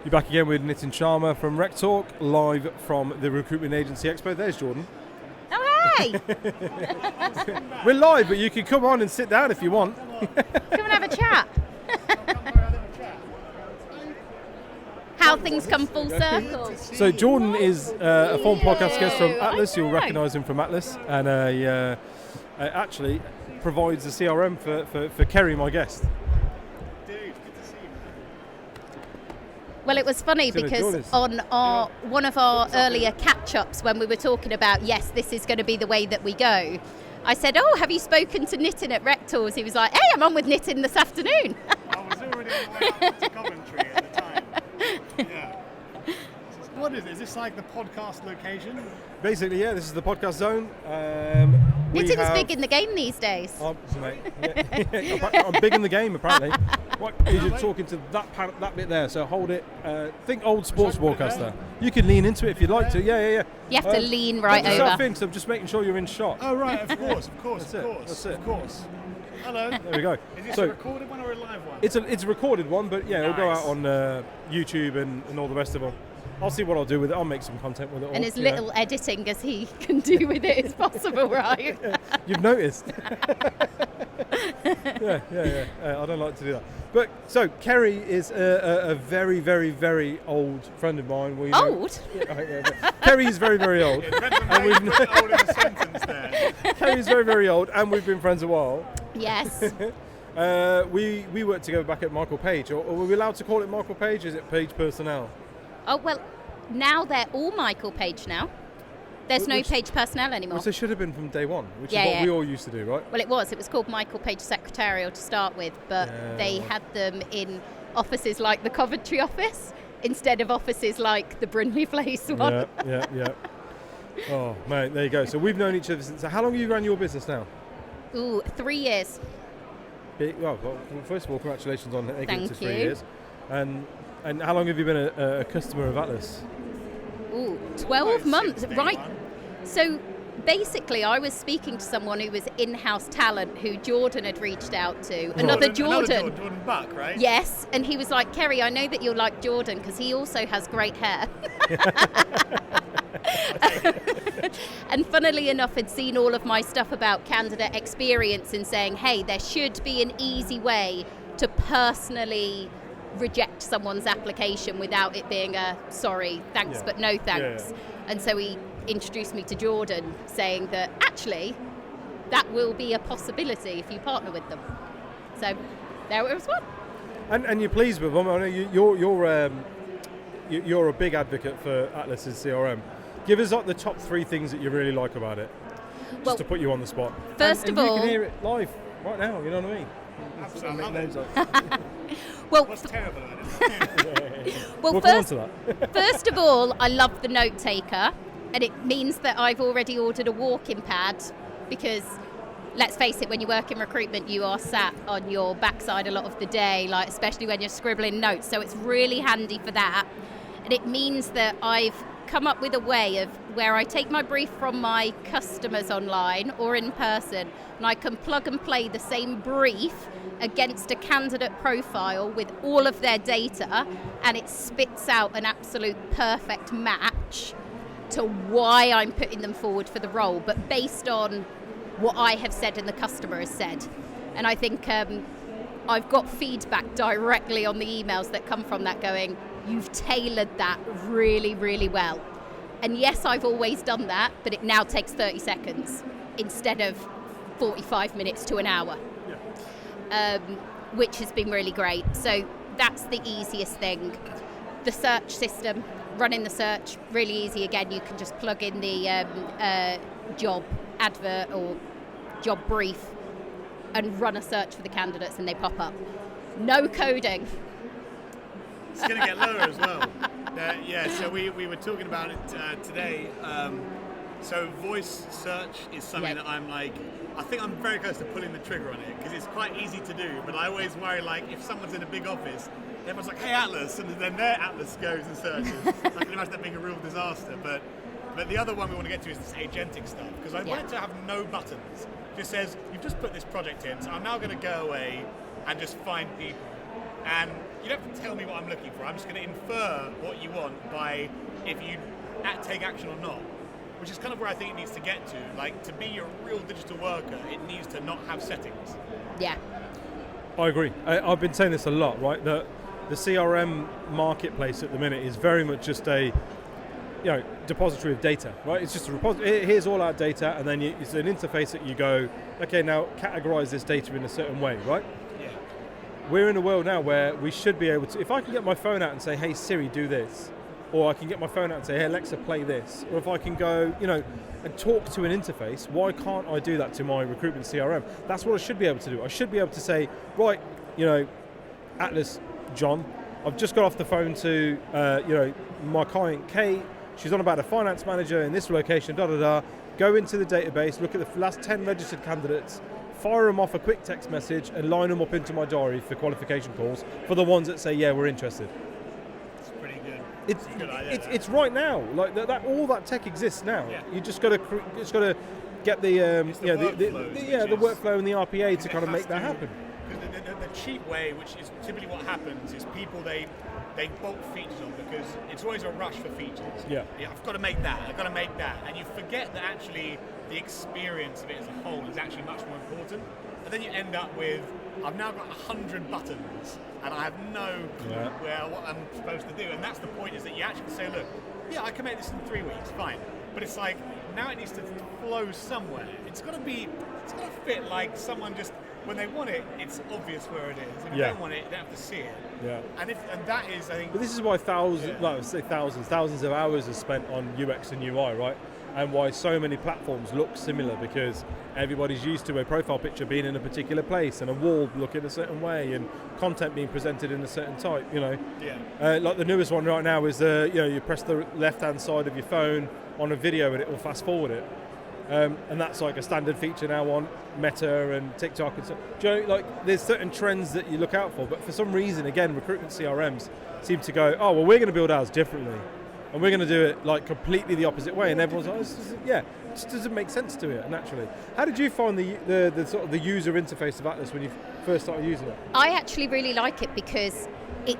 You're back again with Nitin Sharma from Rec Talk, live from the Recruitment Agency Expo. There's Jordan. Oh, hey! We're live, but you can come on and sit down if you want. Come and have a chat. How things come full circle. So Jordan is a former podcast guest from Atlas. You'll recognise him from Atlas. And he actually provides the CRM for Kerry, my guest. Well, it was funny because on one of our earlier catch-ups when we were talking about, yes, this is going to be the way that we go, I said, oh, have you spoken to Nitin at Rec Tours? He was like, hey, I'm on with Nitin this afternoon. I was already on the way out to Coventry at the time. Yeah. What is it? Is this like the podcast location? Basically, yeah, this is the podcast zone. Nitin's big in the game these days. I'm big in the game, apparently. What, you're talking to that bit there, so hold it. Think old sports broadcaster. You can lean into it if you'd like to. Yeah. You have to lean right over. So I'm just making sure you're in shot. Oh, right, of course. That's it. Of course. Hello. There we go. Is this a recorded one or a live one? It's a recorded one, but yeah, it'll go out on YouTube and all the rest of them. I'll see what I'll do with it. I'll make some content with it. And as little editing as he can do with it is possible, right? You've noticed. Yeah. I don't like to do that. But so Kerry is a very, very, very old friend of mine. Old? Kerry's very, very old. It depends on how you put old in the sentence there. Kerry's very, very old, and we've been friends a while. Yes. We worked together back at Michael Page, or were we allowed to call it Michael Page? Is it Page Personnel? Oh, well, now they're all Michael Page now. There's no Page Personnel anymore. Which they should have been from day one, which is what we all used to do, right? Well, it was called Michael Page Secretarial to start with, but they had them in offices like the Coventry office instead of offices like the Brindley Place one. Yeah. Oh, mate, there you go. So we've known each other since... So how long have you run your business now? Ooh, 3 years. Well, first of all, congratulations on getting to 3 you. years. And how long have you been a customer of Atlas? Ooh, 12 months, right? So basically, I was speaking to someone who was in-house talent who Jordan had reached out to. Another Jordan Buck, right? Yes, and he was like, Kerry, I know that you'll like Jordan because he also has great hair. And funnily enough, had seen all of my stuff about candidate experience and saying, hey, there should be an easy way to personally reject someone's application without it being a sorry, thanks, but no thanks. Yeah. And so he introduced me to Jordan, saying that actually that will be a possibility if you partner with them. So there it was one. And you're pleased with them. I know you're a big advocate for Atlas's CRM. Give us the top 3 things that you really like about it, just to put you on the spot. First of all, you can hear it live right now. You know what I mean? Absolutely. Well, what's terrible about it? Well, first of all, I love the note taker, and it means that I've already ordered a walking pad because, let's face it, when you work in recruitment, you are sat on your backside a lot of the day, like especially when you're scribbling notes. So it's really handy for that, and it means that I've come up with a way of where I take my brief from my customers online or in person, and I can plug and play the same brief against a candidate profile with all of their data, and it spits out an absolute perfect match to why I'm putting them forward for the role, but based on what I have said and the customer has said. And I think I've got feedback directly on the emails that come from that going, you've tailored that really, really well. And yes, I've always done that, but it now takes 30 seconds instead of 45 minutes to an hour, which has been really great. So that's the easiest thing. The search system, running the search, really easy. Again, you can just plug in the job advert or job brief and run a search for the candidates and they pop up. No coding. It's going to get lower as well. So we were talking about it today. So voice search is something that I think I'm very close to pulling the trigger on it because it's quite easy to do, but I always worry if someone's in a big office, everyone's like, hey Atlas, and then their Atlas goes and searches. I can imagine that being a real disaster, but the other one we want to get to is this agentic stuff, because I want it to have no buttons. It just says, you've just put this project in, so I'm now going to go away and just find people. And you don't have to tell me what I'm looking for. I'm just going to infer what you want by if you take action or not, which is kind of where I think it needs to get to. Like, to be a real digital worker, it needs to not have settings. Yeah. I agree. I've been saying this a lot, right? The CRM marketplace at the minute is very much just a depository of data, right? It's just a repository. Here's all our data, and then it's an interface that you go, okay, now categorize this data in a certain way, right? Yeah. We're in a world now where we should be able to, if I can get my phone out and say, hey Siri, do this, or I can get my phone out and say, hey Alexa, play this, or if I can go, and talk to an interface, why can't I do that to my recruitment CRM? That's what I should be able to do. I should be able to say, right, Atlas, John, I've just got off the phone to, my client Kate. She's on about a finance manager in this location, Go into the database, look at the last 10 registered candidates, fire them off a quick text message and line them up into my diary for qualification calls for the ones that say, yeah, we're interested. It's pretty good. It's a good idea, it's right now. Like that, all that tech exists now. Yeah. You just got to get the the workflow and the RPA to kind of make that happen. The cheap way, which is typically what happens, is people they bolt features on because it's always a rush for features. Yeah, I've got to make that. I've got to make that, and you forget that actually the experience of it as a whole is actually much more important. And then you end up with, I've now got 100 buttons, and I have no clue what I'm supposed to do. And that's the point, is that you actually say, look, yeah, I can make this in 3 weeks, fine. But it's like, now it needs to flow somewhere. It's got to fit like someone just, when they want it, it's obvious where it is. If you don't want it, you don't have to see it. Yeah. And that is, I think... But this is why thousands of hours are spent on UX and UI, right? And why so many platforms look similar, because everybody's used to a profile picture being in a particular place and a wall looking a certain way and content being presented in a certain type, Yeah. Like the newest one right now is, you press the left-hand side of your phone on a video and it will fast forward it. And that's like a standard feature now on Meta and TikTok and so. There's certain trends that you look out for, but for some reason, again, recruitment CRMs seem to go, oh well, we're going to build ours differently, and we're going to do it like completely the opposite way, and everyone's like, it just doesn't make sense to it naturally. How did you find the sort of the user interface of Atlas when you first started using it? I actually really like it because it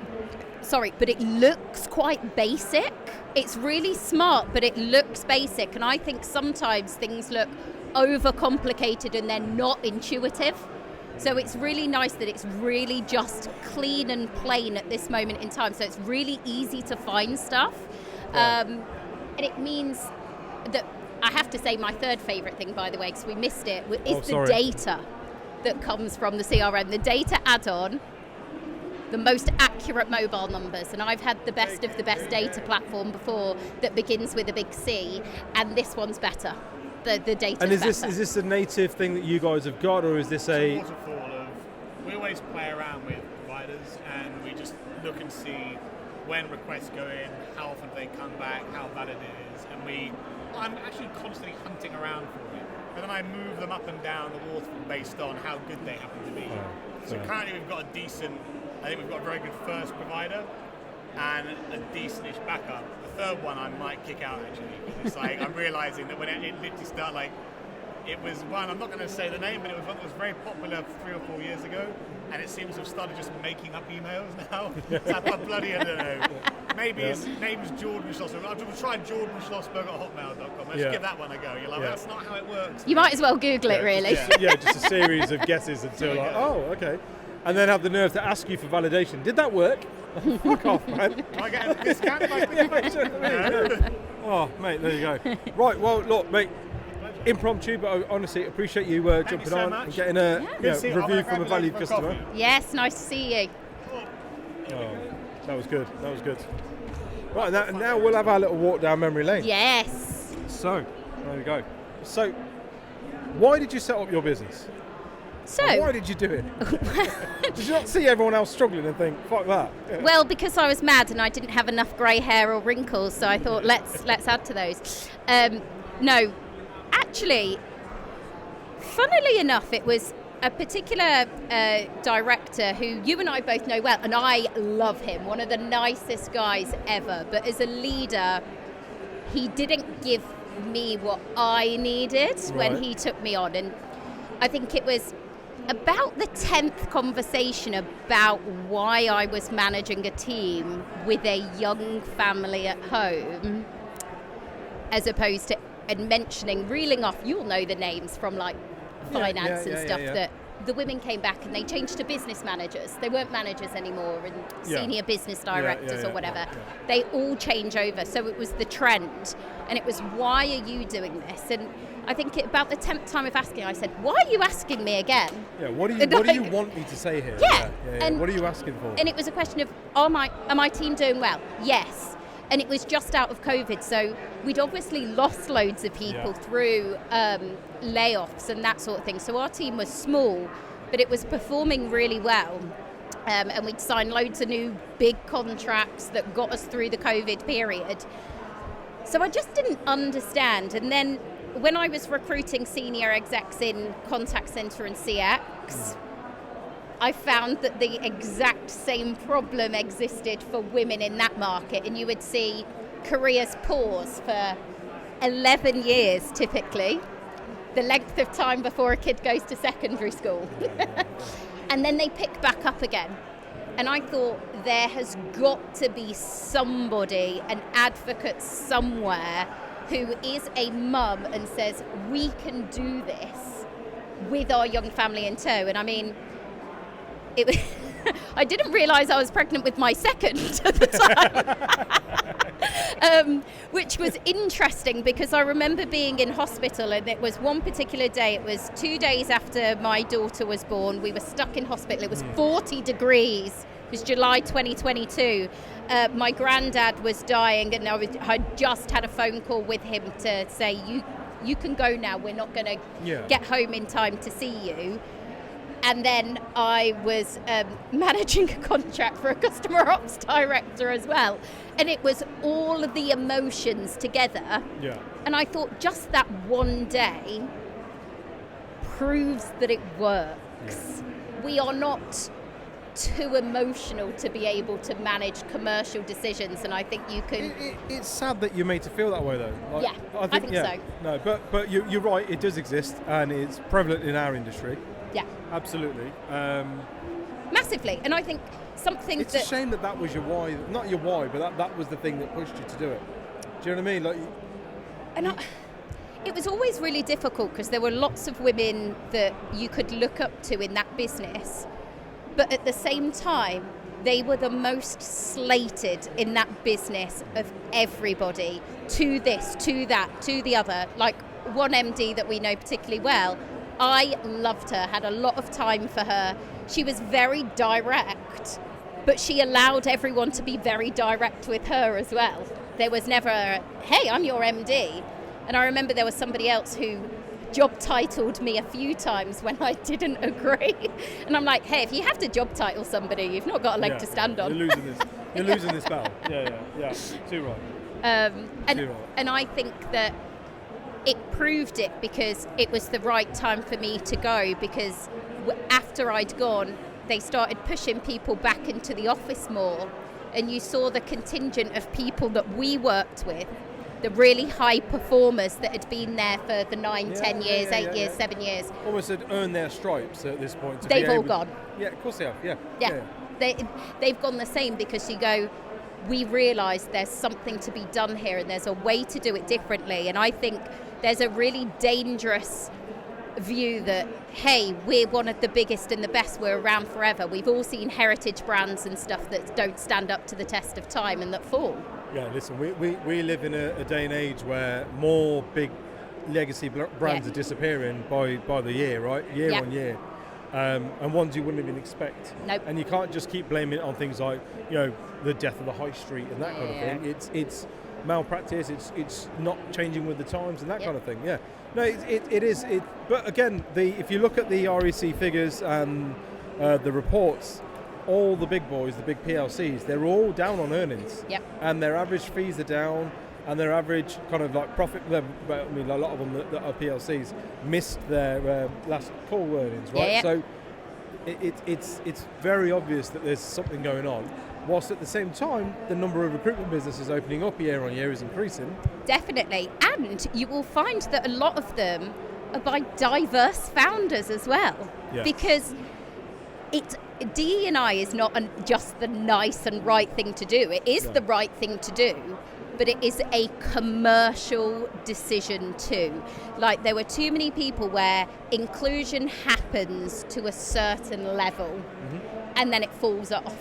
looks quite basic. It's really smart, but it looks basic, and I think sometimes things look overcomplicated and they're not intuitive. So it's really nice that it's really just clean and plain at this moment in time. So it's really easy to find stuff. And it means that, I have to say, my third favourite thing, by the way, because we missed it, is the data that comes from the CRM. The data add-on, the most accurate mobile numbers, and I've had the best of the best data platform before that begins with a big C, and this one's better. The data's and is better. Is this a native thing that you guys have got, or is this a waterfall of, we always play around with providers and we just look and see when requests go in, how often they come back, how valid it is, and I'm actually constantly hunting around for it, and then I move them up and down the waterfall based on how good they happen to be. So currently we've got I think we've got a very good first provider and a decent-ish backup. The third one I might kick out, actually, because it's like, I'm realising that when it literally started, it was one, I'm not going to say the name, but it was one that was very popular 3 or 4 years ago, and it seems to have started just making up emails now. I don't know. Maybe his name's Jordan Shlosberg. I'll try Jordan Shlosberg at hotmail.com. Let's give that one a go. You're like, that's not how it works. You might as well Google it, really. Just a series of guesses until okay. And then have the nerve to ask you for validation. Did that work? Fuck off, man. Do I get a discount if I click Oh, mate, there you go. Right, well, look, mate, impromptu, but I honestly appreciate you jumping on and getting a review from a valued customer. Yes, nice to see you. Oh, that was good. Right, and now we'll have our little walk down memory lane. Yes. So, there we go. So, why did you set up your business? So, and why did you do it? Did you not see everyone else struggling and think, fuck that? Yeah. Well, because I was mad and I didn't have enough grey hair or wrinkles, so I thought let's add to those. No, actually, funnily enough, it was a particular director who you and I both know well, and I love him, one of the nicest guys ever, but as a leader, he didn't give me what I needed when he took me on, and I think it was About the 10th conversation about why I was managing a team with a young family at home, as opposed to and mentioning, reeling off, you'll know the names from like finance and stuff, that the women came back and they changed to business managers. They weren't managers anymore, and senior business directors or whatever. They all change over. So it was the trend, and it was, why are you doing this? And I think about the 10th time of asking, I said, why are you asking me again? Yeah, what do you want me to say here? And what are you asking for? And it was a question of, are my team doing well? Yes. And it was just out of COVID, so we'd obviously lost loads of people through layoffs and that sort of thing. So our team was small, but it was performing really well. And we'd signed loads of new big contracts that got us through the COVID period. So I just didn't understand. And then when I was recruiting senior execs in contact center and CX, I found that the exact same problem existed for women in that market, and you would see careers pause for 11 years typically, the length of time before a kid goes to secondary school. And then they pick back up again. And I thought, there has got to be somebody, an advocate somewhere, who is a mum and says, we can do this with our young family in tow. And I mean, I didn't realise I was pregnant with my second at the time, which was interesting because I remember being in hospital, and it was one particular day, it was 2 days after my daughter was born. We were stuck in hospital. It was 40 degrees. It was July 2022. My granddad was dying, and I just had a phone call with him to say, you can go now. We're not going to get home in time to see you. And then I was managing a contract for a customer ops director as well. And it was all of the emotions together. Yeah. And I thought, just that one day proves that it works. Yeah. We are not too emotional to be able to manage commercial decisions, and I think you can... It's sad that you're made to feel that way, though. Like, I think so. No, but you're right, it does exist, and it's prevalent in our industry. Yeah. Absolutely. Massively. And I think it's a shame that was your why, not your why, but that was the thing that pushed you to do it. Do you know what I mean? It was always really difficult because there were lots of women that you could look up to in that business, but at the same time, they were the most slated in that business of everybody, to this, to that, to the other. Like one MD that we know particularly well, I loved her, had a lot of time for her. She was very direct, but she allowed everyone to be very direct with her as well. There was never, hey, I'm your MD. And I remember there was somebody else who job titled me a few times when I didn't agree. And I'm like, hey, if you have to job title somebody, you've not got a leg to stand on. You're losing this battle. Yeah. Too right. And I think that it proved it because it was the right time for me to go, because after I'd gone, they started pushing people back into the office more, and you saw the contingent of people that we worked with, the really high performers that had been there for the 10 years, 8 years, 7 years. Almost had earned their stripes at this point. They've all gone. Yeah, of course they have, yeah. They've gone the same, because you go, we realise there's something to be done here and there's a way to do it differently. And I think there's a really dangerous view that, hey, we're one of the biggest and the best, we're around forever. We've all seen heritage brands and stuff that don't stand up to the test of time and that fall. Yeah, listen, we live in a day and age where more big legacy brands are disappearing by the year, right? Year on year. And ones you wouldn't even expect. Nope. And you can't just keep blaming it on things like, the death of the high street and that kind of thing. It's malpractice, it's not changing with the times and that kind of thing. Yeah. No, it is. But again, if you look at the REC figures and the reports, all the big boys, the big PLCs, they're all down on earnings. Yep. And their average fees are down, and their average kind of like profit level, I mean, a lot of them that are PLCs missed their last call earnings, right? Yeah. So it's very obvious that there's something going on, whilst at the same time, the number of recruitment businesses opening up year on year is increasing. Definitely. And you will find that a lot of them are by diverse founders as well. Yeah. Because DE&I is not just the nice and right thing to do. It is the right thing to do, but it is a commercial decision too. Like, there were too many people where inclusion happens to a certain level and then it falls off.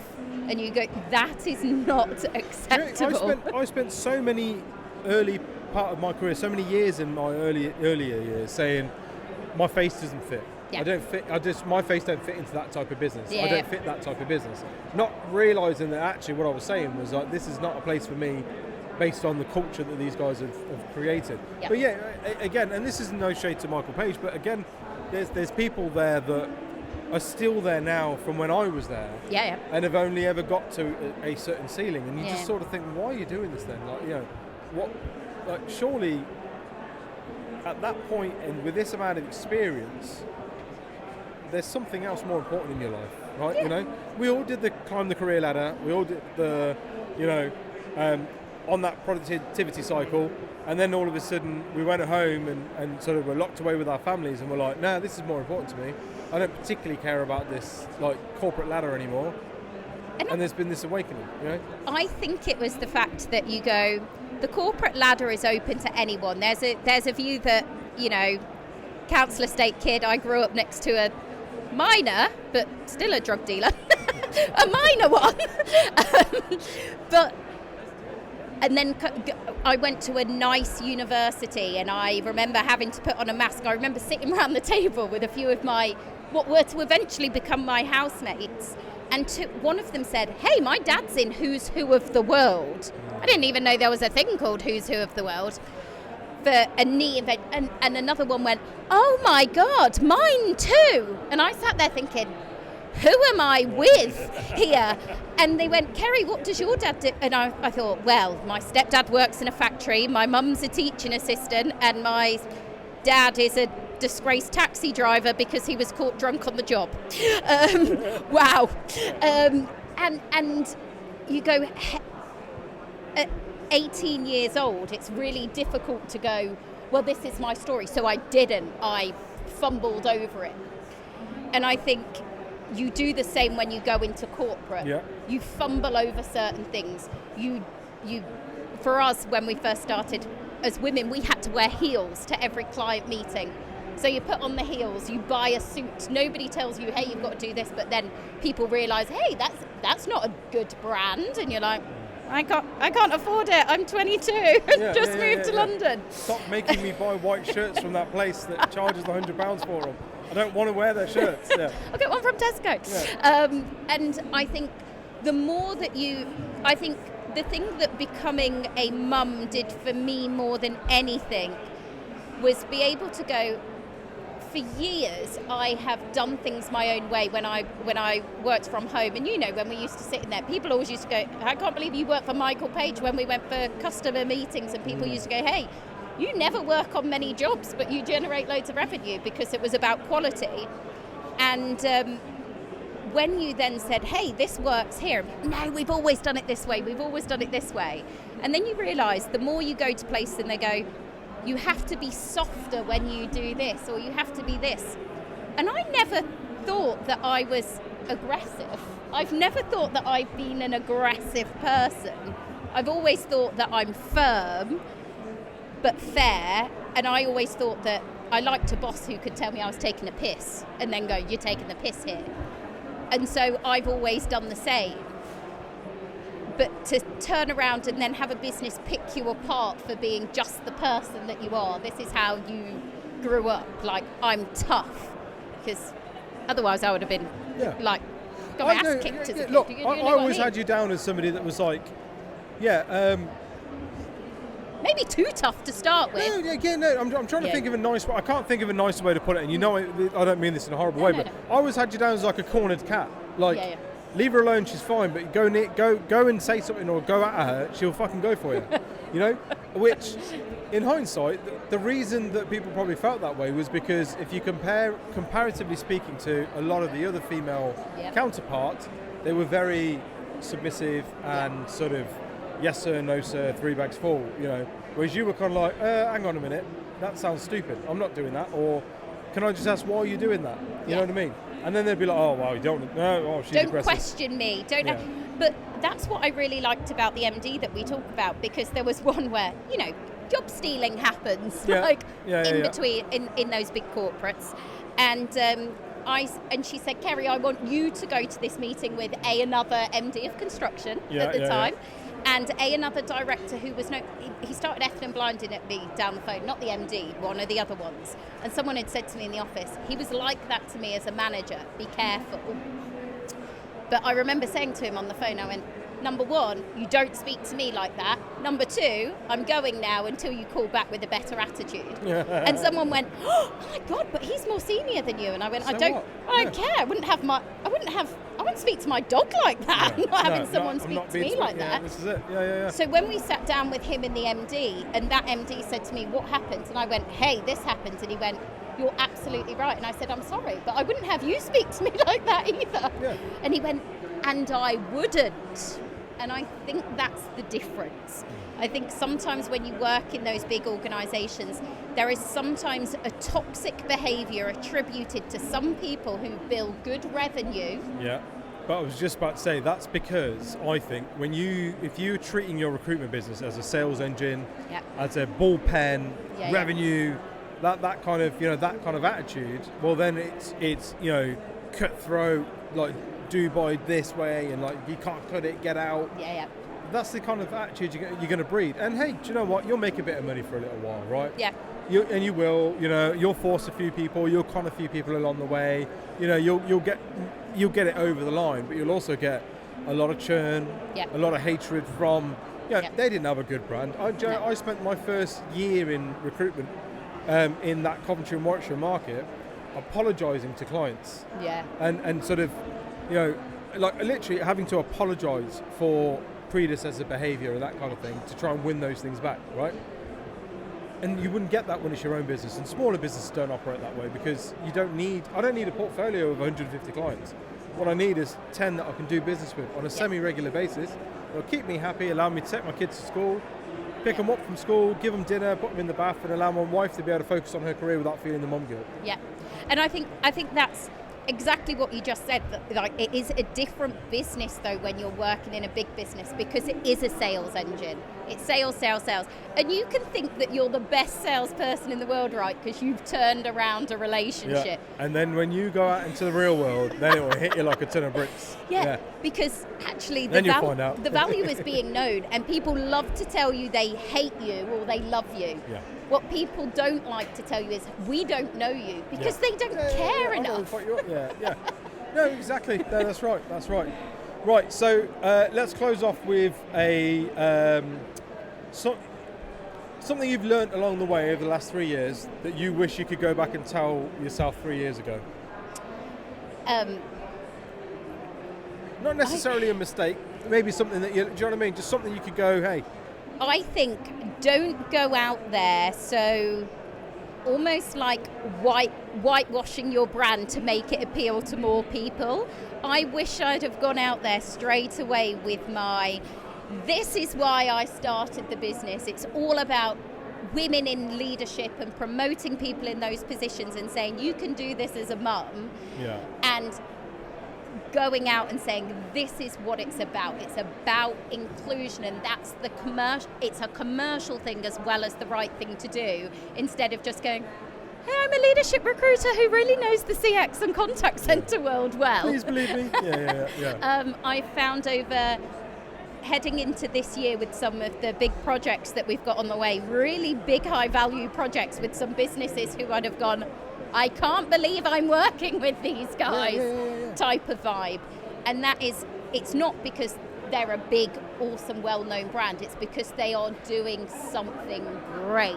And you go, that is not acceptable. I spent so many early part of my career, so many years in my earlier years saying, my face doesn't fit. Yeah. I don't fit. My face don't fit into that type of business. Yeah. I don't fit that type of business. Not realising that actually what I was saying was like, this is not a place for me, based on the culture that these guys have created. Yeah. But yeah, again, and this is no shade to Michael Page, but again, there's people there that are still there now from when I was there, and have only ever got to a certain ceiling, and you just sort of think, why are you doing this then? Like, you know, what? Like, surely at that point and with this amount of experience, there's something else more important in your life, right? Yeah. You know, we all did climb the career ladder. We all did the, you know, on that productivity cycle, and then all of a sudden we went home and sort of were locked away with our families, and we're like, no, this is more important to me. I don't particularly care about this like corporate ladder anymore. And there's been this awakening, you know? I think it was the fact that you go, the corporate ladder is open to anyone. There's a view that, you know, council estate kid, I grew up next to a minor, but still a drug dealer, a minor one. And then I went to a nice university, and I remember having to put on a mask. I remember sitting around the table with a few of what were to eventually become my housemates. And one of them said, hey, my dad's in Who's Who of the World. I didn't even know there was a thing called Who's Who of the World for a knee event. And another one went, oh my God, mine too. And I sat there thinking, who am I with here? And they went, Kerry, what does your dad do? And I thought, well, my stepdad works in a factory, my mum's a teaching assistant, and my dad is a disgraced taxi driver because he was caught drunk on the job. Wow. And you go, at 18 years old, it's really difficult to go, well, this is my story. So I fumbled over it. And I think you do the same when you go into corporate. Yeah. You fumble over certain things. You, for us, when we first started as women, we had to wear heels to every client meeting. So you put on the heels, you buy a suit. Nobody tells you, hey, you've got to do this. But then people realise, hey, that's not a good brand. And you're like, I can't afford it. I'm 22. Just moved to London. Stop making me buy white shirts from that place that charges £100 for them. I don't want to wear their shirts. Yeah. I'll get one from Tesco. Yeah. And I think the more that I think the thing that becoming a mum did for me more than anything was be able to go, for years I have done things my own way when I worked from home. And you know, when we used to sit in there, people always used to go, I can't believe you work for Michael Page, when we went for customer meetings, and people used to go, hey, you never work on many jobs, but you generate loads of revenue, because it was about quality. And when you then said, hey, this works here, no, we've always done it this way, and then you realise the more you go to places and they go, you have to be softer when you do this, or you have to be this. And I never thought that I was aggressive. I've never thought that I've been an aggressive person. I've always thought that I'm firm but fair, and I always thought that I liked a boss who could tell me I was taking a piss and then go, you're taking the piss here. And so I've always done the same. But to turn around and then have a business pick you apart for being just the person that you are, this is how you grew up, like, I'm tough, because otherwise I would have been like, got my ass kicked as a kid. Look, I always had you down as somebody that was like, maybe too tough to start with. I'm trying to think of a nice way. I can't think of a nicer way to put it, and you know, I don't mean this in a horrible way, but I always had you down as like a cornered cat. Like, leave her alone, she's fine, but go and say something or go at her, she'll fucking go for you. You know? Which, in hindsight, the reason that people probably felt that way was because if you compare, comparatively speaking, to a lot of the other female counterparts, they were very submissive and sort of, yes sir, no sir, 3 bags full, you know. Whereas you were kind of like, hang on a minute, that sounds stupid. I'm not doing that. Or can I just ask, why are you doing that? You know what I mean? And then they'd be like, oh, well, you don't, no, oh, she's Don't aggressive. question me. Don't. Yeah. But that's what I really liked about the MD that we talk about, because there was one where, you know, job stealing happens, in between, in those big corporates. And and she said, Kerry, I want you to go to this meeting with another MD of construction at the time. And another director who was he started effing and blinding at me down the phone, not the MD, one of the other ones. And someone had said to me in the office, he was like that to me as a manager, be careful. But I remember saying to him on the phone, I went, number one, you don't speak to me like that. Number two, I'm going now until you call back with a better attitude. And someone went, oh my God, but he's more senior than you. And I went, I don't care. I wouldn't speak to my dog like that. I'm not having someone speak to me like that. This is it. So when we sat down with him and the MD, and that MD said to me, what happened? And I went, hey, this happened. And he went, you're absolutely right. And I said, I'm sorry, but I wouldn't have you speak to me like that either. Yeah. And he went, and I wouldn't. And I think that's the difference. I think sometimes when you work in those big organisations, there is sometimes a toxic behaviour attributed to some people who build good revenue. Yeah, but I was just about to say, that's because I think if you're treating your recruitment business as a sales engine, as a bullpen, revenue, that kind of attitude, well then it's cutthroat, like, do by this way, and like, you can't cut it, get out. That's the kind of attitude you're going to breed. And hey, do you know what? You'll make a bit of money for a little while, right? Yeah. You will. You'll force a few people. You'll con a few people along the way. You'll get it over the line, but you'll also get a lot of churn, a lot of hatred from. They didn't have a good brand. I spent my first year in recruitment in that Coventry and Warwickshire market, apologising to clients. Yeah. And sort of, like literally having to apologise for predecessor behaviour and that kind of thing to try and win those things back, right? And you wouldn't get that when it's your own business, and smaller businesses don't operate that way, because I don't need a portfolio of 150 clients. What I need is 10 that I can do business with on a semi-regular basis. It'll keep me happy, allow me to take my kids to school, pick them up from school, give them dinner, put them in the bath, and allow my wife to be able to focus on her career without feeling the mum guilt. Yeah, and I think that's exactly what you just said, that like it is a different business though when you're working in a big business, because it is a sales engine. It's sales, and you can think that you're the best salesperson in the world, right, because you've turned around a relationship. And then when you go out into the real world, then it will hit you like a ton of bricks. Because actually the value is being known, and people love to tell you they hate you or they love you. What people don't like to tell you is, we don't know you, because they don't care enough. No, exactly. No, that's right. Right, so let's close off with something you've learned along the way over the last 3 years that you wish you could go back and tell yourself 3 years ago. Not necessarily a mistake, maybe something that do you know what I mean? Just something you could go, hey. I think don't go out there so almost like whitewashing your brand to make it appeal to more people. I wish I'd have gone out there straight away with this is why I started the business. It's all about women in leadership and promoting people in those positions and saying you can do this as a mum. And going out and saying this is what it's about. It's about inclusion, and that's the it's a commercial thing as well as the right thing to do, instead of just going, hey, I'm a leadership recruiter who really knows the CX and contact centre world well. Please believe me. I found over heading into this year with some of the big projects that we've got on the way, really big high value projects with some businesses who I'd have gone, I can't believe I'm working with these guys type of vibe. And it's not because they're a big, awesome, well-known brand. It's because they are doing something great.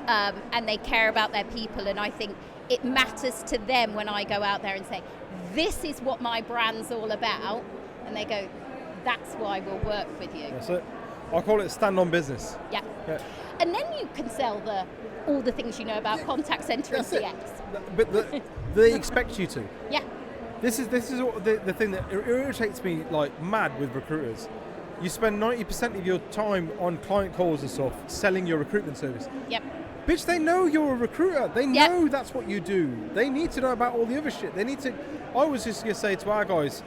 And they care about their people. And I think it matters to them when I go out there and say, this is what my brand's all about. And they go, that's why we'll work with you. That's it. I call it stand on business. Yeah. And then you can sell all the things you know about contact centre and CX. But they expect you to. Yeah. This is the thing that irritates me like mad with recruiters. You spend 90% of your time on client calls and stuff selling your recruitment service. Yep. Bitch, they know you're a recruiter. They Yep. know that's what you do. They need to know about all the other shit. They need to. I was just going to say to our guys,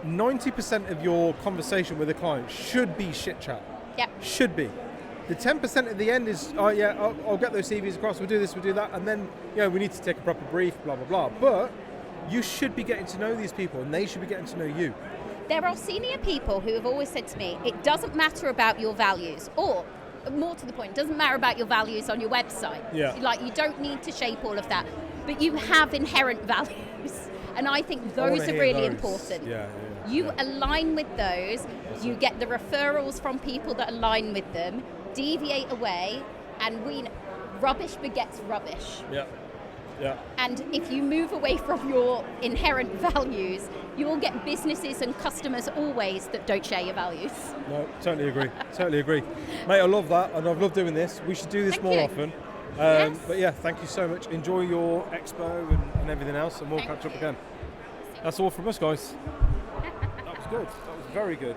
90% of your conversation with a client should be shit chat. Yep. Should be. The 10% at the end is, oh yeah, I'll get those CVs across, we'll do this, we'll do that, and then, we need to take a proper brief, blah, blah, blah. But you should be getting to know these people, and they should be getting to know you. There are senior people who have always said to me, it doesn't matter about your values, or more to the point, it doesn't matter about your values on your website. Yeah. Like, you don't need to shape all of that, but you have inherent values, and I think those are really important. Yeah. You align with those, you get the referrals from people that align with them, deviate away, and rubbish begets rubbish. Yeah. And if you move away from your inherent values, you will get businesses and customers always that don't share your values. No, totally agree. Mate, I love that, and I've loved doing this. We should do this more often. Yes. But yeah, thank you so much. Enjoy your expo and everything else, and we'll catch up again. That's all from us, guys. That was good. That was very good.